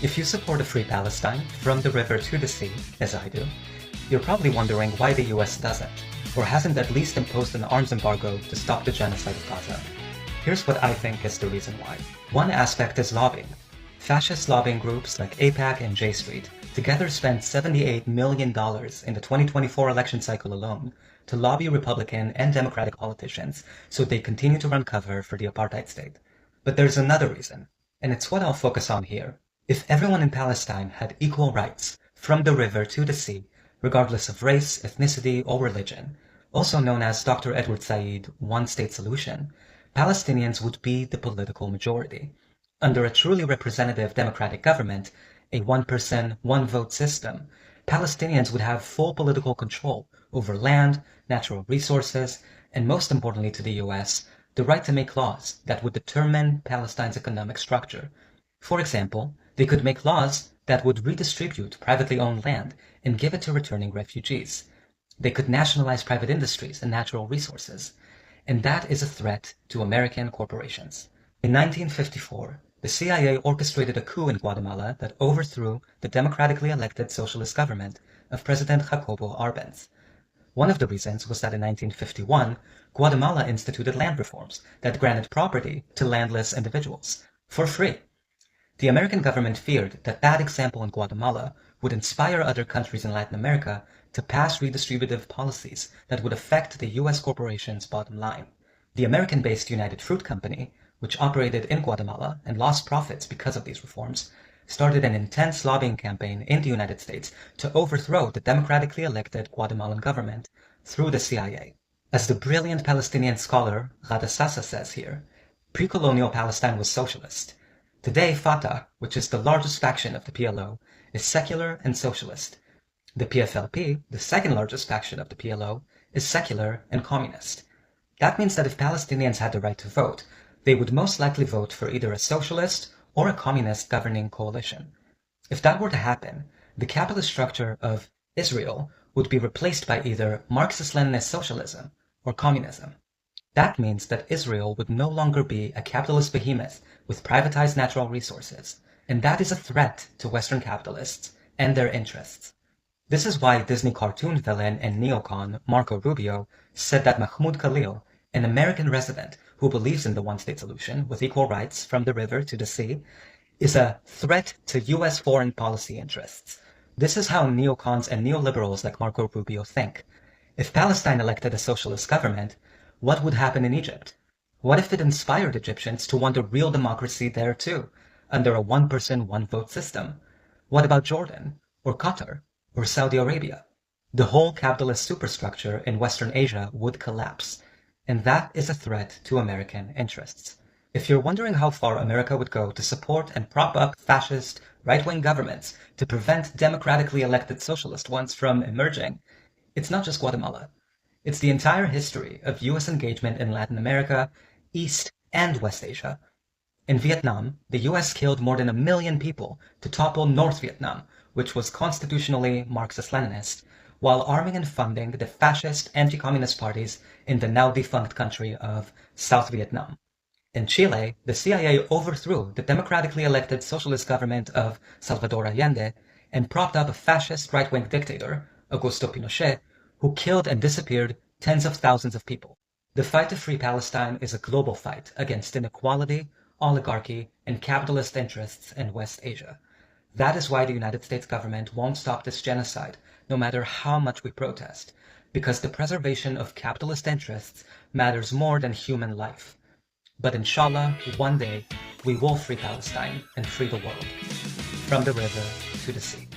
If you support a free Palestine from the river to the sea, as I do, you're probably wondering why the US doesn't, or hasn't at least imposed an arms embargo to stop the genocide of Gaza. Here's what I think is the reason why. One aspect is lobbying. Fascist lobbying groups like AIPAC and J Street together spent $78 million in the 2024 election cycle alone to lobby Republican and Democratic politicians so they continue to run cover for the apartheid state. But there's another reason, and it's what I'll focus on here. If everyone in Palestine had equal rights from the river to the sea, regardless of race, ethnicity, or religion, also known as Dr. Edward Said one-state solution, Palestinians would be the political majority. Under a truly representative democratic government, a one-person, one-vote system, Palestinians would have full political control over land, natural resources, and most importantly to the US, the right to make laws that would determine Palestine's economic structure. For example, they could make laws that would redistribute privately owned land and give it to returning refugees. They could nationalize private industries and natural resources. And that is a threat to American corporations. In 1954, the CIA orchestrated a coup in Guatemala that overthrew the democratically elected socialist government of President Jacobo Arbenz. One of the reasons was that in 1951, Guatemala instituted land reforms that granted property to landless individuals for free. The American government feared that that example in Guatemala would inspire other countries in Latin America to pass redistributive policies that would affect the US corporation's bottom line. The American-based United Fruit Company, which operated in Guatemala and lost profits because of these reforms, started an intense lobbying campaign in the United States to overthrow the democratically elected Guatemalan government through the CIA. As the brilliant Palestinian scholar Ghada Sasa says here, pre-colonial Palestine was socialist. Today, Fatah, which is the largest faction of the PLO, is secular and socialist. The PFLP, the second largest faction of the PLO, is secular and communist. That means that if Palestinians had the right to vote, they would most likely vote for either a socialist or a communist governing coalition. If that were to happen, the capitalist structure of Israel would be replaced by either Marxist-Leninist socialism or communism. That means that Israel would no longer be a capitalist behemoth with privatized natural resources, and that is a threat to Western capitalists and their interests. This is why Disney cartoon villain and neocon Marco Rubio said that Mahmoud Khalil, an American resident who believes in the one-state solution with equal rights from the river to the sea, is a threat to US foreign policy interests. This is how neocons and neoliberals like Marco Rubio think. If Palestine elected a socialist government, what would happen in Egypt? What if it inspired Egyptians to want a real democracy there too, under a one-person, one-vote system? What about Jordan, or Qatar, or Saudi Arabia? The whole capitalist superstructure in Western Asia would collapse, and that is a threat to American interests. If you're wondering how far America would go to support and prop up fascist, right-wing governments to prevent democratically elected socialist ones from emerging, it's not just Guatemala. It's the entire history of US engagement in Latin America, East and West Asia. In Vietnam, the US killed more than 1 million people to topple North Vietnam, which was constitutionally Marxist-Leninist, while arming and funding the fascist anti-communist parties in the now-defunct country of South Vietnam. In Chile, the CIA overthrew the democratically elected socialist government of Salvador Allende and propped up a fascist right-wing dictator, Augusto Pinochet, who killed and disappeared tens of thousands of people. The fight to free Palestine is a global fight against inequality, oligarchy, and capitalist interests in West Asia. That is why the United States government won't stop this genocide, no matter how much we protest, because the preservation of capitalist interests matters more than human life. But inshallah, one day, we will free Palestine and free the world, from the river to the sea.